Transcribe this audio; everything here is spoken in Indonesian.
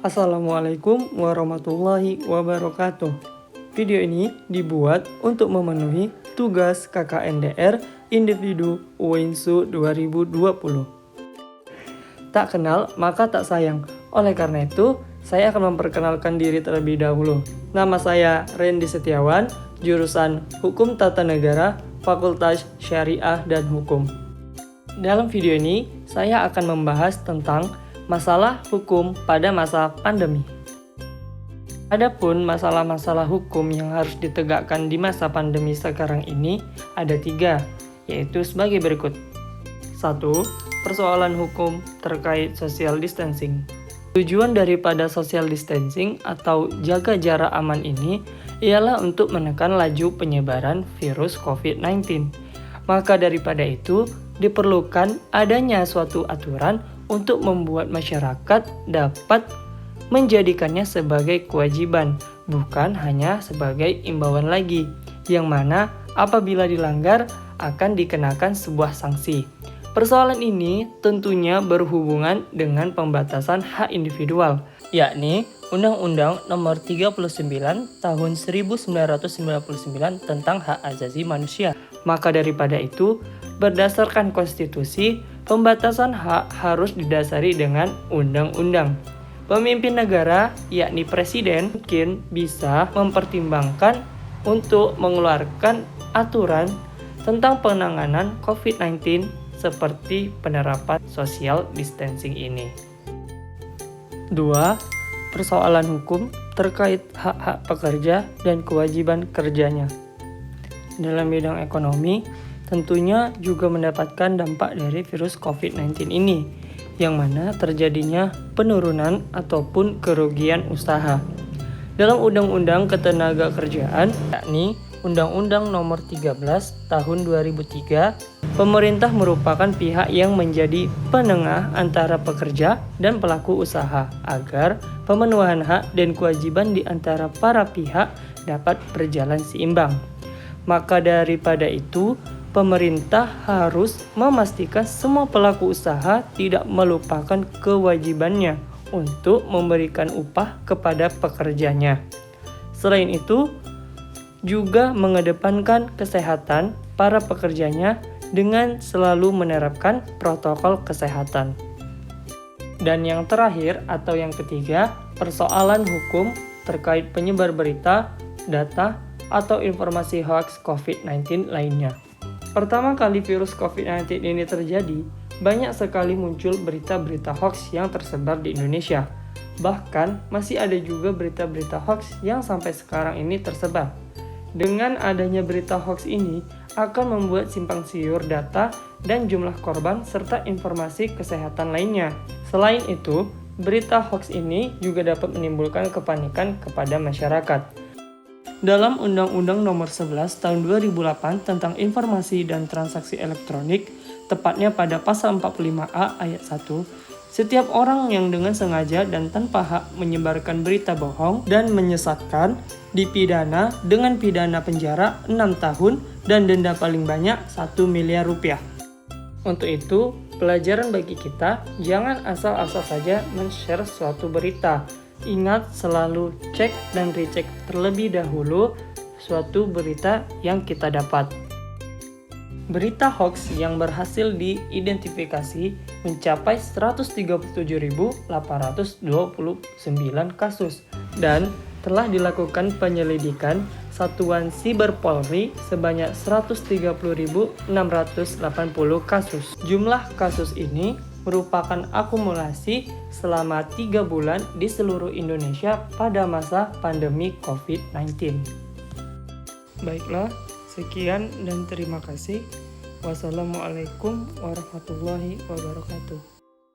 Assalamualaikum warahmatullahi wabarakatuh. Video ini dibuat untuk memenuhi tugas KKNDR Individu UINSU 2020. Tak kenal maka tak sayang. Oleh karena itu, saya akan memperkenalkan diri terlebih dahulu. Nama saya Randy Setiawan, jurusan Hukum Tata Negara, Fakultas Syariah dan Hukum. Dalam video ini, saya akan membahas tentang masalah hukum pada masa pandemi. Adapun masalah-masalah hukum yang harus ditegakkan di masa pandemi sekarang ini ada 3, yaitu sebagai berikut. 1. Persoalan hukum terkait social distancing. Tujuan daripada social distancing atau jaga jarak aman ini ialah untuk menekan laju penyebaran virus COVID-19. Maka daripada itu, diperlukan adanya suatu aturan untuk membuat masyarakat dapat menjadikannya sebagai kewajiban, bukan hanya sebagai imbauan lagi, yang mana apabila dilanggar akan dikenakan sebuah sanksi. Persoalan ini tentunya berhubungan dengan pembatasan hak individual, yakni Undang-Undang Nomor 39 Tahun 1999 tentang Hak Asasi Manusia. Maka daripada itu, berdasarkan konstitusi, pembatasan hak harus didasari dengan undang-undang. Pemimpin negara, yakni presiden, mungkin bisa mempertimbangkan untuk mengeluarkan aturan tentang penanganan COVID-19 seperti penerapan social distancing ini. 2. Persoalan hukum terkait hak-hak pekerja dan kewajiban kerjanya. Dalam bidang ekonomi, tentunya juga mendapatkan dampak dari virus COVID-19 ini, yang mana terjadinya penurunan ataupun kerugian usaha. Dalam Undang-Undang Ketenagakerjaan, yakni Undang-Undang Nomor 13 Tahun 2003, pemerintah merupakan pihak yang menjadi penengah antara pekerja dan pelaku usaha agar pemenuhan hak dan kewajiban di antara para pihak dapat berjalan seimbang. Maka daripada itu, pemerintah harus memastikan semua pelaku usaha tidak melupakan kewajibannya untuk memberikan upah kepada pekerjanya. Selain itu, juga mengedepankan kesehatan para pekerjanya dengan selalu menerapkan protokol kesehatan. Dan yang terakhir atau yang ketiga, persoalan hukum terkait penyebar berita, data, atau informasi hoax COVID-19 lainnya. Pertama kali virus COVID-19 ini terjadi, banyak sekali muncul berita-berita hoax yang tersebar di Indonesia. Bahkan masih ada juga berita-berita hoax yang sampai sekarang ini tersebar. Dengan adanya berita hoax ini akan membuat simpang siur data dan jumlah korban serta informasi kesehatan lainnya. Selain itu, berita hoax ini juga dapat menimbulkan kepanikan kepada masyarakat. Dalam Undang-Undang Nomor 11 Tahun 2008 tentang Informasi dan Transaksi Elektronik, tepatnya pada pasal 45A ayat 1, setiap orang yang dengan sengaja dan tanpa hak menyebarkan berita bohong dan menyesatkan dipidana dengan pidana penjara 6 tahun dan denda paling banyak 1 miliar rupiah. Untuk itu, pelajaran bagi kita, jangan asal-asal saja men-share suatu berita. Ingat selalu cek dan recheck terlebih dahulu suatu berita yang kita dapat. Berita hoax yang berhasil diidentifikasi mencapai 137.829 kasus dan telah dilakukan penyelidikan Satuan Siber Polri sebanyak 130.680 kasus. Jumlah kasus ini merupakan akumulasi selama 3 bulan di seluruh Indonesia pada masa pandemi COVID-19. Baiklah, sekian dan terima kasih. Wassalamualaikum warahmatullahi wabarakatuh.